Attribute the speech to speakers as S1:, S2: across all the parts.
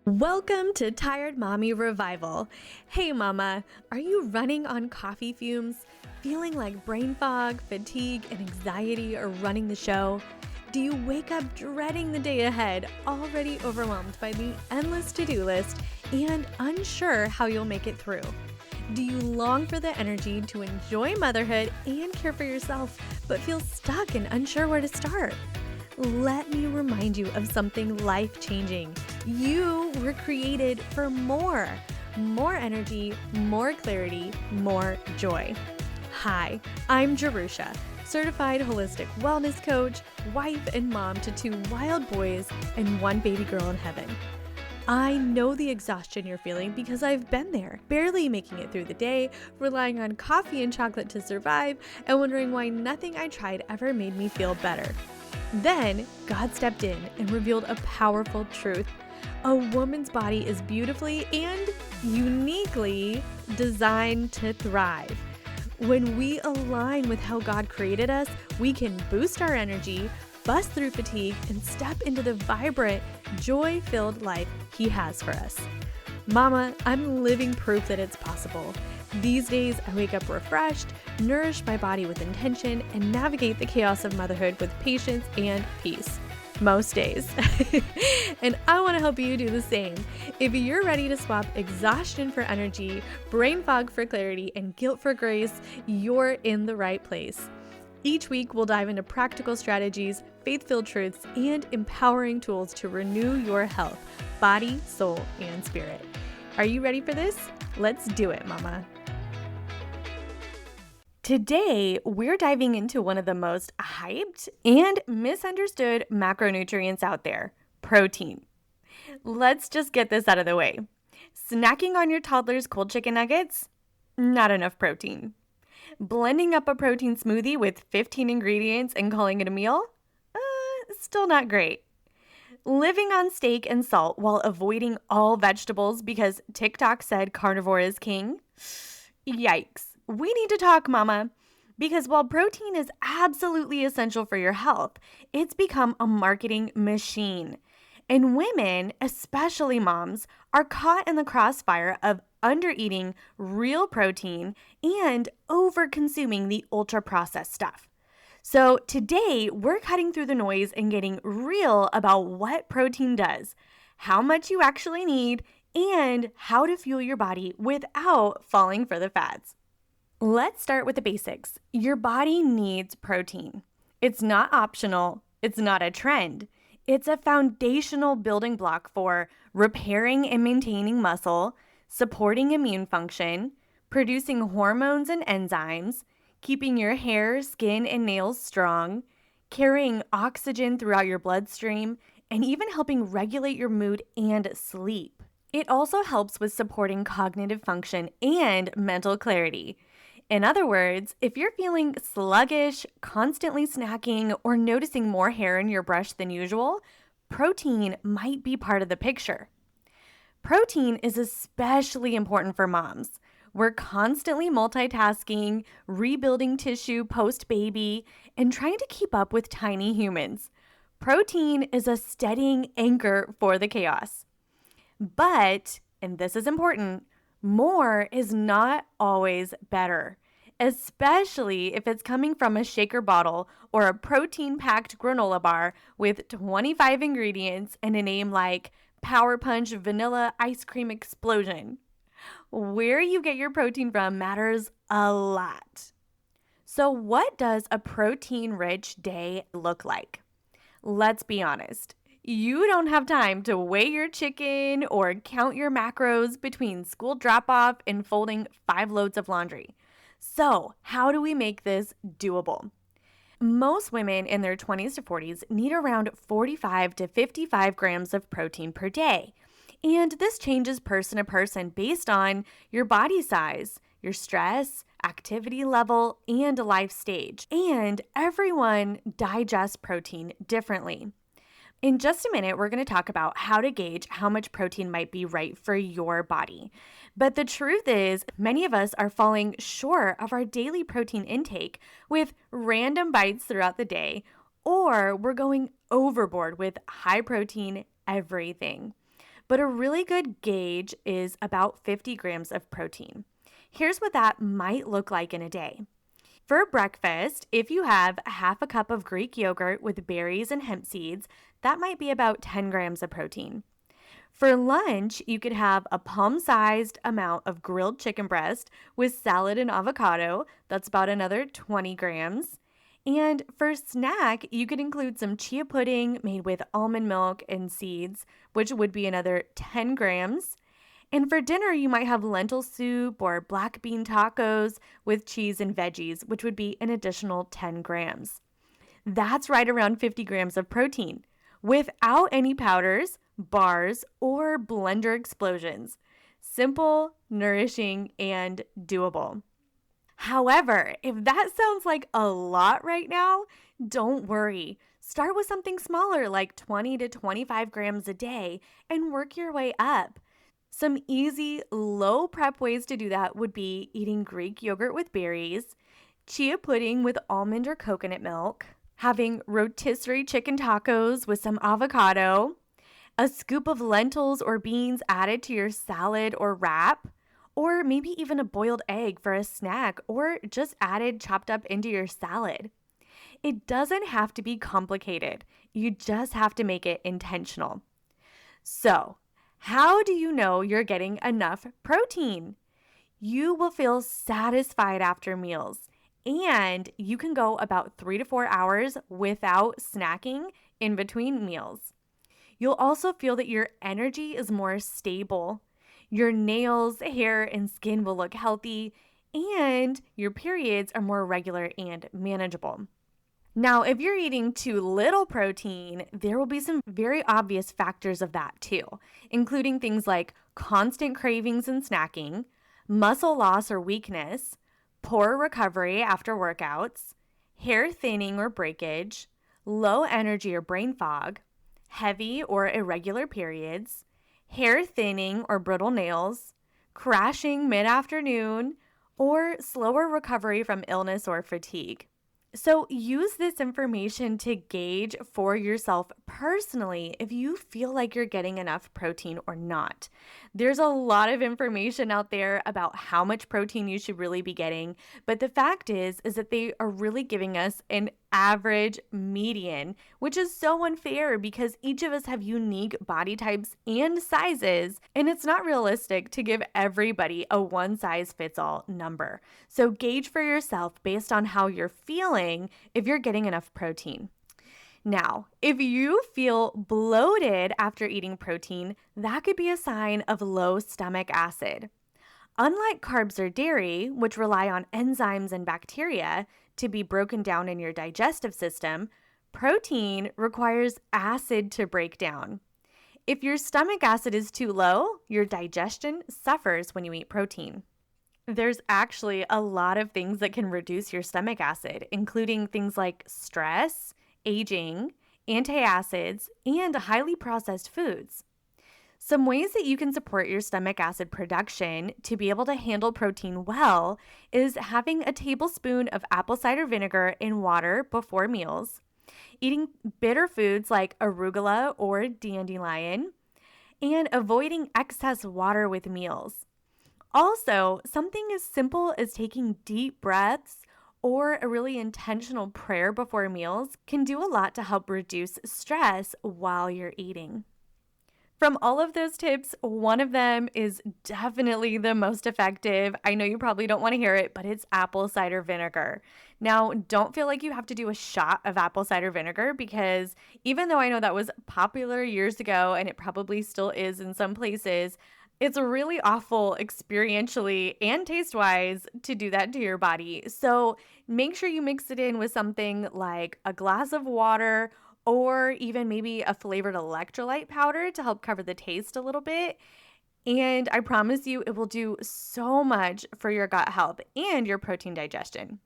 S1: Welcome to Tired Mommy Revival. Hey mama, are you running on coffee fumes? Feeling like brain fog, fatigue, and anxiety are running the show? Do you wake up dreading the day ahead, already overwhelmed by the endless to-do list and unsure how you'll make it through? Do you long for the energy to enjoy motherhood and care for yourself, but feel stuck and unsure where to start? Let me remind you of something life-changing. You were created for more energy, more clarity, more joy. Hi, I'm Jerusha, certified holistic wellness coach, wife and mom to 2 wild boys and 1 baby girl in heaven. I know the exhaustion you're feeling because I've been there, barely making it through the day, relying on coffee and chocolate to survive, and wondering why nothing I tried ever made me feel better. Then, God stepped in and revealed a powerful truth. A woman's body is beautifully and uniquely designed to thrive. When we align with how God created us, we can boost our energy, bust through fatigue, and step into the vibrant, joy-filled life He has for us. Mama, I'm living proof that it's possible. These days, I wake up refreshed, nourish my body with intention, and navigate the chaos of motherhood with patience and peace. Most days. And I want to help you do the same. If you're ready to swap exhaustion for energy, brain fog for clarity, and guilt for grace, you're in the right place. Each week, we'll dive into practical strategies, faith-filled truths, and empowering tools to renew your health, body, soul, and spirit. Are you ready for this? Let's do it, mama. Today, we're diving into one of the most hyped and misunderstood macronutrients out there, protein. Let's just get this out of the way. Snacking on your toddler's cold chicken nuggets? Not enough protein. Blending up a protein smoothie with 15 ingredients and calling it a meal? Still not great. Living on steak and salt while avoiding all vegetables because TikTok said carnivore is king? Yikes. We need to talk, mama. Because while protein is absolutely essential for your health, it's become a marketing machine. And women, especially moms, are caught in the crossfire of undereating real protein and over-consuming the ultra-processed stuff. So today, we're cutting through the noise and getting real about what protein does, how much you actually need, and how to fuel your body without falling for the fads. Let's start with the basics. Your body needs protein. It's not optional. It's not a trend. It's a foundational building block for repairing and maintaining muscle, supporting immune function, producing hormones and enzymes, keeping your hair, skin, and nails strong, carrying oxygen throughout your bloodstream, and even helping regulate your mood and sleep. It also helps with supporting cognitive function and mental clarity. In other words, if you're feeling sluggish, constantly snacking, or noticing more hair in your brush than usual, protein might be part of the picture. Protein is especially important for moms. We're constantly multitasking, rebuilding tissue post-baby, and trying to keep up with tiny humans. Protein is a steadying anchor for the chaos. But, and this is important, more is not always better, especially if it's coming from a shaker bottle or a protein-packed granola bar with 25 ingredients and a name like Power Punch Vanilla Ice Cream Explosion. Where you get your protein from matters a lot. So what does a protein-rich day look like? Let's be honest. You don't have time to weigh your chicken or count your macros between school drop-off and folding 5 loads of laundry. So, how do we make this doable? Most women in their 20s to 40s need around 45 to 55 grams of protein per day. And this changes person to person based on your body size, your stress, activity level, and life stage. And everyone digests protein differently. In just a minute, we're going to talk about how to gauge how much protein might be right for your body. But the truth is, many of us are falling short of our daily protein intake with random bites throughout the day, or we're going overboard with high protein everything. but a really good gauge is about 50 grams of protein. Here's what that might look like in a day. For breakfast, if you have half a cup of Greek yogurt with berries and hemp seeds, that might be about 10 grams of protein. For lunch, you could have a palm-sized amount of grilled chicken breast with salad and avocado. That's about another 20 grams. And for snack, you could include some chia pudding made with almond milk and seeds, which would be another 10 grams. And for dinner, you might have lentil soup or black bean tacos with cheese and veggies, which would be an additional 10 grams. That's right around 50 grams of protein without any powders, bars, or blender explosions. Simple, nourishing, and doable. However, if that sounds like a lot right now, don't worry. Start with something smaller like 20 to 25 grams a day and work your way up. Some easy, low prep ways to do that would be eating Greek yogurt with berries, chia pudding with almond or coconut milk, having rotisserie chicken tacos with some avocado, a scoop of lentils or beans added to your salad or wrap, or maybe even a boiled egg for a snack or just added chopped up into your salad. It doesn't have to be complicated. You just have to make it intentional. So, how do you know you're getting enough protein? You will feel satisfied after meals, and you can go about 3 to 4 hours without snacking in between meals. You'll also feel that your energy is more stable. Your nails, hair, and skin will look healthy, and your periods are more regular and manageable. Now, if you're eating too little protein, there will be some very obvious factors of that too, including things like constant cravings and snacking, muscle loss or weakness, poor recovery after workouts, hair thinning or breakage, low energy or brain fog, heavy or irregular periods, hair thinning or brittle nails, crashing mid-afternoon, or slower recovery from illness or fatigue. So use this information to gauge for yourself personally if you feel like you're getting enough protein or not. There's a lot of information out there about how much protein you should really be getting, but the fact is that they are really giving us an average median, which is so unfair because each of us have unique body types and sizes, and it's not realistic to give everybody a one-size-fits-all number. So gauge for yourself based on how you're feeling if you're getting enough protein. Now, if you feel bloated after eating protein, that could be a sign of low stomach acid. Unlike carbs or dairy, which rely on enzymes and bacteria to be broken down in your digestive system, protein requires acid to break down. If your stomach acid is too low, your digestion suffers when you eat protein. There's actually a lot of things that can reduce your stomach acid, including things like stress, aging, antacids, and highly processed foods. Some ways that you can support your stomach acid production to be able to handle protein well is having a tablespoon of apple cider vinegar in water before meals, eating bitter foods like arugula or dandelion, and avoiding excess water with meals. Also, something as simple as taking deep breaths or a really intentional prayer before meals can do a lot to help reduce stress while you're eating. From all of those tips, one of them is definitely the most effective. I know you probably don't want to hear it, but it's apple cider vinegar. Now, don't feel like you have to do a shot of apple cider vinegar because even though I know that was popular years ago and it probably still is in some places, it's really awful experientially and taste-wise to do that to your body. So make sure you mix it in with something like a glass of water or even maybe a flavored electrolyte powder to help cover the taste a little bit. And I promise you, it will do so much for your gut health and your protein digestion.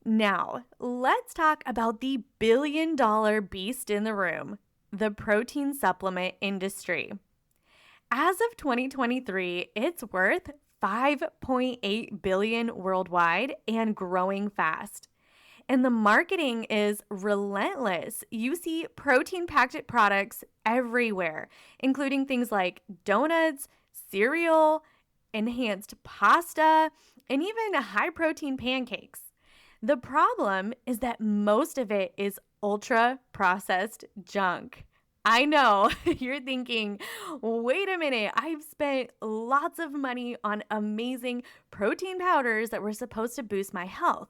S1: Now, let's talk about the billion-dollar beast in the room, the protein supplement industry. As of 2023, it's worth $5.8 billion worldwide and growing fast. And the marketing is relentless. You see protein packed products everywhere, including things like donuts, cereal, enhanced pasta, and even high protein pancakes. The problem is that most of it is ultra processed junk. I know you're thinking, wait a minute, I've spent lots of money on amazing protein powders that were supposed to boost my health.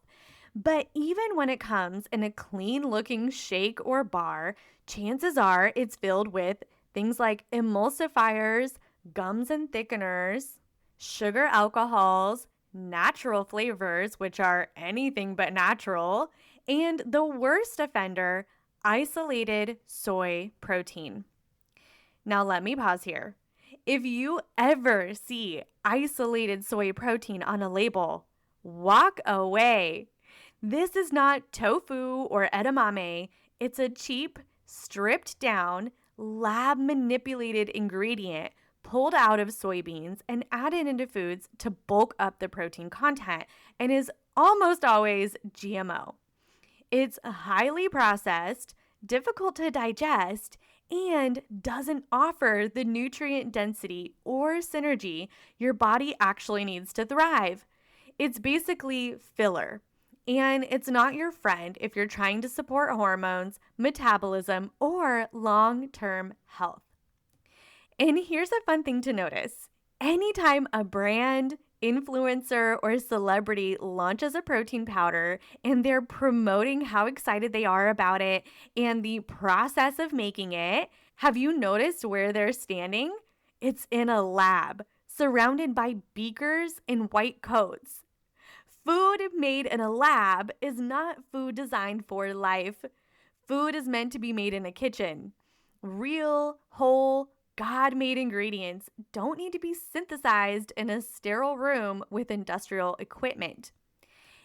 S1: But even when it comes in a clean looking shake or bar, chances are it's filled with things like emulsifiers, gums and thickeners, sugar alcohols, natural flavors, which are anything but natural, and the worst offender, isolated soy protein. Now, let me pause here. If you ever see isolated soy protein on a label, walk away. This is not tofu or edamame. It's a cheap, stripped down, lab manipulated ingredient pulled out of soybeans and added into foods to bulk up the protein content and is almost always GMO. It's highly processed, difficult to digest, and doesn't offer the nutrient density or synergy your body actually needs to thrive. It's basically filler. And it's not your friend if you're trying to support hormones, metabolism, or long term health. And here's a fun thing to notice. Anytime a brand, influencer, or celebrity launches a protein powder and they're promoting how excited they are about it and the process of making it, have you noticed where they're standing? It's in a lab, surrounded by beakers and white coats. Food made in a lab is not food designed for life. Food is meant to be made in a kitchen. Real, whole, God made ingredients don't need to be synthesized in a sterile room with industrial equipment.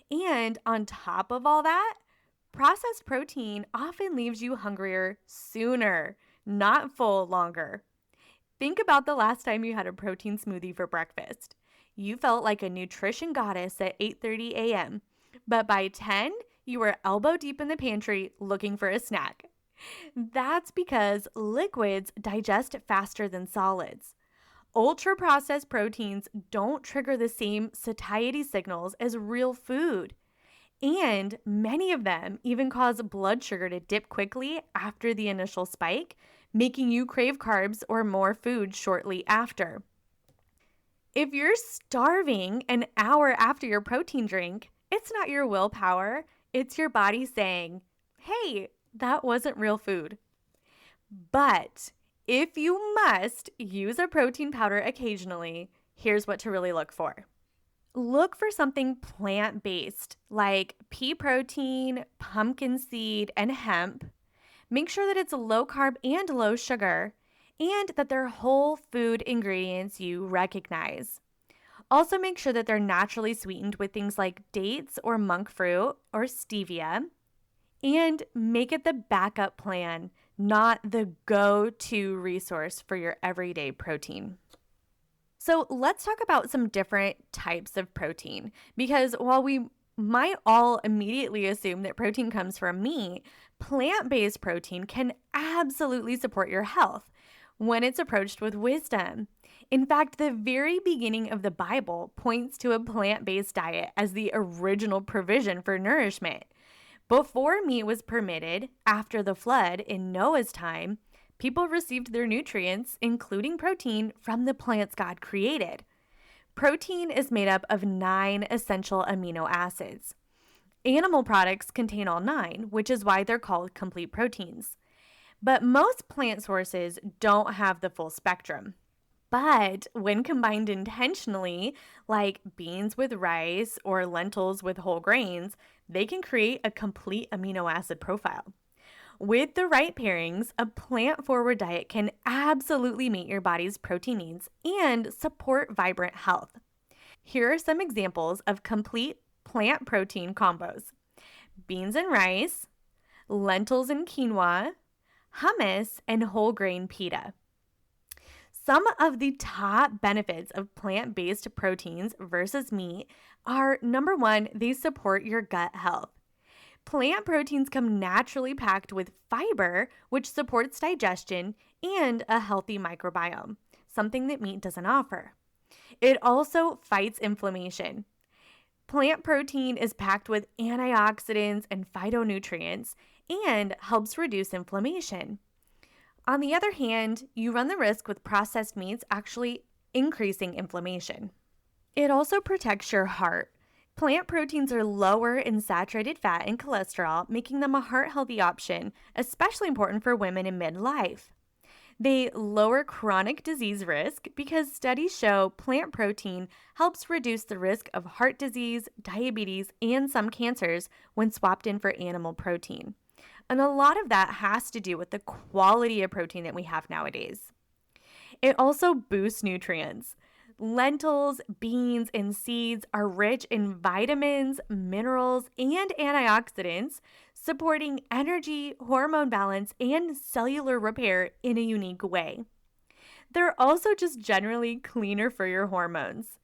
S1: And on top of all that, processed protein often leaves you hungrier sooner, not full longer. Think about the last time you had a protein smoothie for breakfast. You felt like a nutrition goddess at 8:30 a.m., but by 10, you were elbow deep in the pantry looking for a snack. That's because liquids digest faster than solids. Ultra processed proteins don't trigger the same satiety signals as real food. And many of them even cause blood sugar to dip quickly after the initial spike, making you crave carbs or more food shortly after. If you're starving an hour after your protein drink, it's not your willpower, it's your body saying, hey, that wasn't real food. But if you must use a protein powder occasionally, here's what to really look for. Look for something plant-based like pea protein, pumpkin seed, and hemp. Make sure that it's low carb and low sugar, and that they're whole food ingredients you recognize. Also, make sure that they're naturally sweetened with things like dates or monk fruit or stevia. And make it the backup plan, not the go-to resource for your everyday protein. So let's talk about some different types of protein, because while we might all immediately assume that protein comes from meat, plant-based protein can absolutely support your health when it's approached with wisdom. In fact, the very beginning of the Bible points to a plant-based diet as the original provision for nourishment. Before meat was permitted, after the flood in Noah's time, people received their nutrients, including protein, from the plants God created. Protein is made up of 9 essential amino acids. Animal products contain all 9, which is why they're called complete proteins. But most plant sources don't have the full spectrum. But when combined intentionally, like beans with rice or lentils with whole grains, they can create a complete amino acid profile. With the right pairings, a plant-forward diet can absolutely meet your body's protein needs and support vibrant health. Here are some examples of complete plant protein combos: beans and rice, lentils and quinoa, hummus, and whole grain pita. Some of the top benefits of plant-based proteins versus meat are: number one, they support your gut health. Plant proteins come naturally packed with fiber, which supports digestion and a healthy microbiome, something that meat doesn't offer. It also fights inflammation. Plant protein is packed with antioxidants and phytonutrients and helps reduce inflammation. On the other hand, you run the risk with processed meats actually increasing inflammation. It also protects your heart. Plant proteins are lower in saturated fat and cholesterol, making them a heart healthy option, especially important for women in midlife. They lower chronic disease risk because studies show plant protein helps reduce the risk of heart disease, diabetes, and some cancers when swapped in for animal protein. And a lot of that has to do with the quality of protein that we have nowadays. It also boosts nutrients. Lentils, beans, and seeds are rich in vitamins, minerals, and antioxidants, supporting energy, hormone balance, and cellular repair in a unique way. They're also just generally cleaner for your hormones.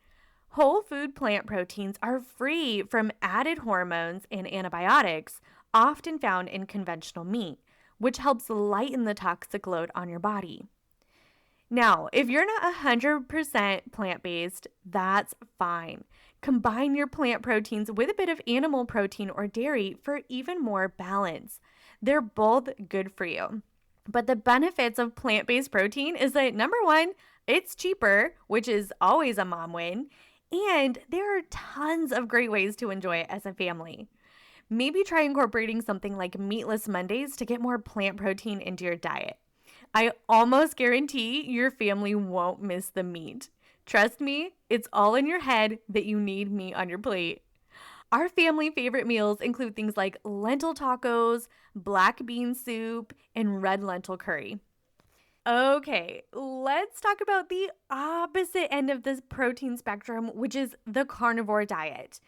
S1: Whole food plant proteins are free from added hormones and antibiotics, often found in conventional meat, which helps lighten the toxic load on your body. Now, if you're not 100% plant based, that's fine. Combine your plant proteins with a bit of animal protein or dairy for even more balance. They're both good for you. But the benefits of plant based protein is that number one, it's cheaper, which is always a mom win, and there are tons of great ways to enjoy it as a family. Maybe try incorporating something like meatless Mondays to get more plant protein into your diet. I almost guarantee your family won't miss the meat. Trust me, it's all in your head that you need meat on your plate. Our family favorite meals include things like lentil tacos, black bean soup, and red lentil curry. Okay, let's talk about the opposite end of this protein spectrum, which is the carnivore diet.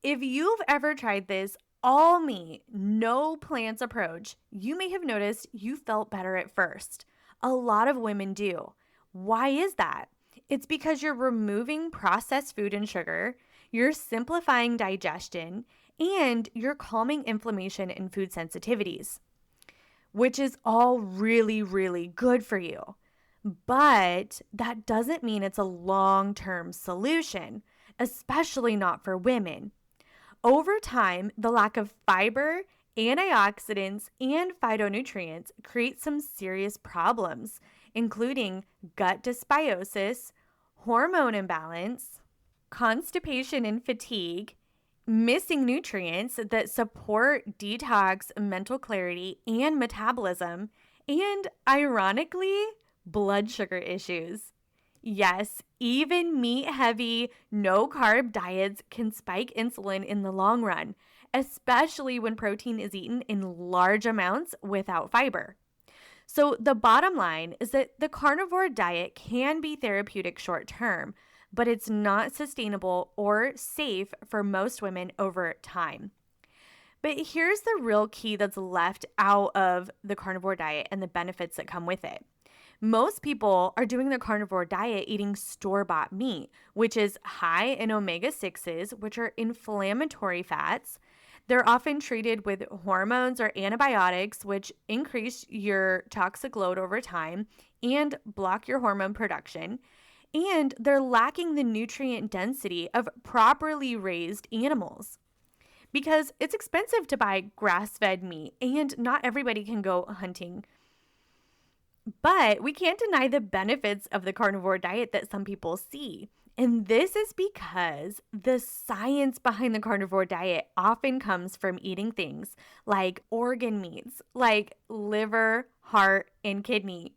S1: If you've ever tried this all meat, no plants approach, you may have noticed you felt better at first. A lot of women do. Why is that? It's because you're removing processed food and sugar, you're simplifying digestion, and you're calming inflammation and food sensitivities, which is all really, really good for you. But that doesn't mean it's a long-term solution, especially not for women. Over time, the lack of fiber, antioxidants, and phytonutrients create some serious problems, including gut dysbiosis, hormone imbalance, constipation and fatigue, missing nutrients that support detox, mental clarity, and metabolism, and ironically, blood sugar issues. Yes, even meat-heavy, no-carb diets can spike insulin in the long run, especially when protein is eaten in large amounts without fiber. So the bottom line is that the carnivore diet can be therapeutic short term, but it's not sustainable or safe for most women over time. But here's the real key that's left out of the carnivore diet and the benefits that come with it. Most people are doing the carnivore diet eating store-bought meat, which is high in omega-6s, which are inflammatory fats. They're often treated with hormones or antibiotics, which increase your toxic load over time and block your hormone production. And they're lacking the nutrient density of properly raised animals, because it's expensive to buy grass-fed meat and not everybody can go hunting. But we can't deny the benefits of the carnivore diet that some people see. And this is because the science behind the carnivore diet often comes from eating things like organ meats, like liver, heart, and kidney.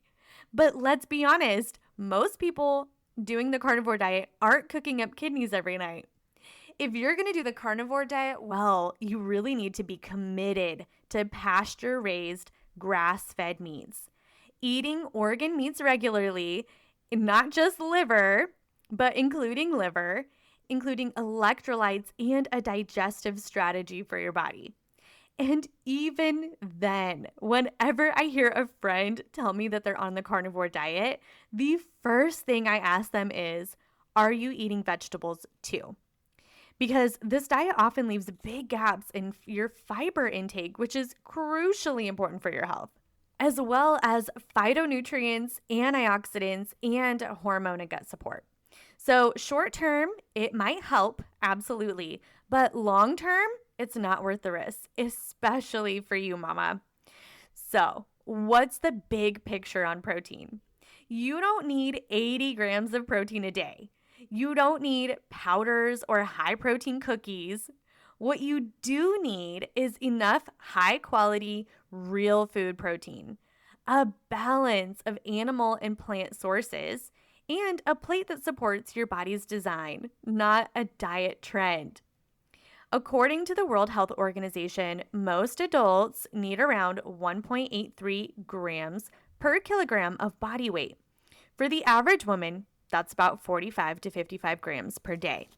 S1: But let's be honest, most people doing the carnivore diet aren't cooking up kidneys every night. If you're going to do the carnivore diet, well, you really need to be committed to pasture-raised, grass-fed meats. Eating organ meats regularly, not just liver, but including liver, including electrolytes and a digestive strategy for your body. And even then, whenever I hear a friend tell me that they're on the carnivore diet, the first thing I ask them is, are you eating vegetables too? because this diet often leaves big gaps in your fiber intake, which is crucially important for your health, as well as phytonutrients, antioxidants, and hormone and gut support. So, short term, it might help, absolutely, but long term, it's not worth the risk, especially for you, mama. So, what's the big picture on protein? You don't need 80 grams of protein a day. You don't need powders or high protein cookies. What you do need is enough high quality, real food protein, a balance of animal and plant sources, and a plate that supports your body's design, not a diet trend. According to the World Health Organization, most adults need around 1.83 grams per kilogram of body weight. For the average woman, that's about 45 to 55 grams per day.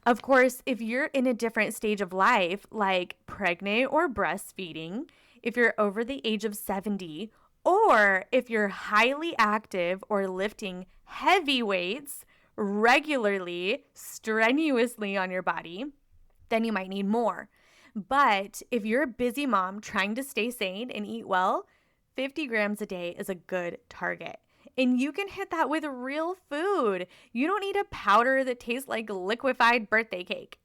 S1: Of course, if you're in a different stage of life, like pregnant or breastfeeding, if you're over the age of 70, or if you're highly active or lifting heavy weights regularly, strenuously on your body, then you might need more. But if you're a busy mom trying to stay sane and eat well, 50 grams a day is a good target. And you can hit that with real food. You don't need a powder that tastes like liquefied birthday cake.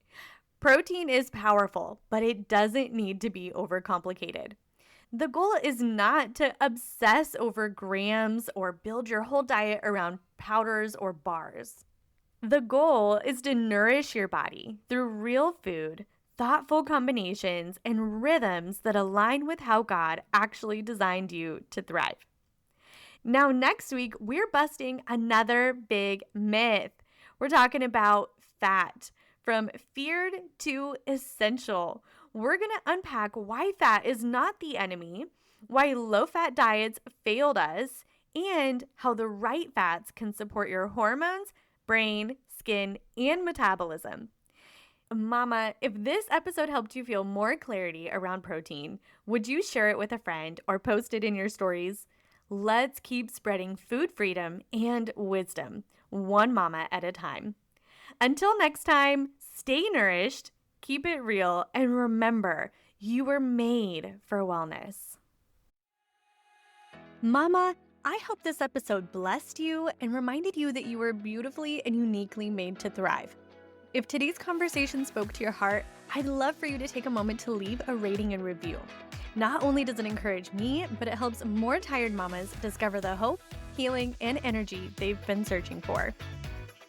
S1: Protein is powerful, but it doesn't need to be overcomplicated. The goal is not to obsess over grams or build your whole diet around powders or bars. The goal is to nourish your body through real food, thoughtful combinations, and rhythms that align with how God actually designed you to thrive. Now, next week, we're busting another big myth. We're talking about fat, from feared to essential. We're going to unpack why fat is not the enemy, why low-fat diets failed us, and how the right fats can support your hormones, brain, skin, and metabolism. Mama, if this episode helped you feel more clarity around protein, would you share it with a friend or post it in your stories? Let's keep spreading food freedom and wisdom, one mama at a time. Until next time, stay nourished, keep it real, and remember, you were made for wellness. Mama, I hope this episode blessed you and reminded you that you were beautifully and uniquely made to thrive. If today's conversation spoke to your heart, I'd love for you to take a moment to leave a rating and review. Not only does it encourage me, but it helps more tired mamas discover the hope, healing, and energy they've been searching for.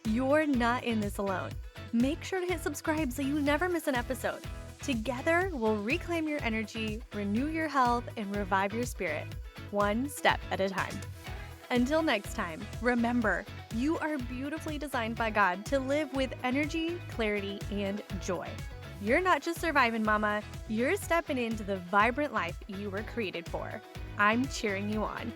S1: You're not in this alone. Make sure to hit subscribe so you never miss an episode. Together, we'll reclaim your energy, renew your health, and revive your spirit, one step at a time. Until next time, remember, you are beautifully designed by God to live with energy, clarity, and joy. You're not just surviving, mama. You're stepping into the vibrant life you were created for. I'm cheering you on.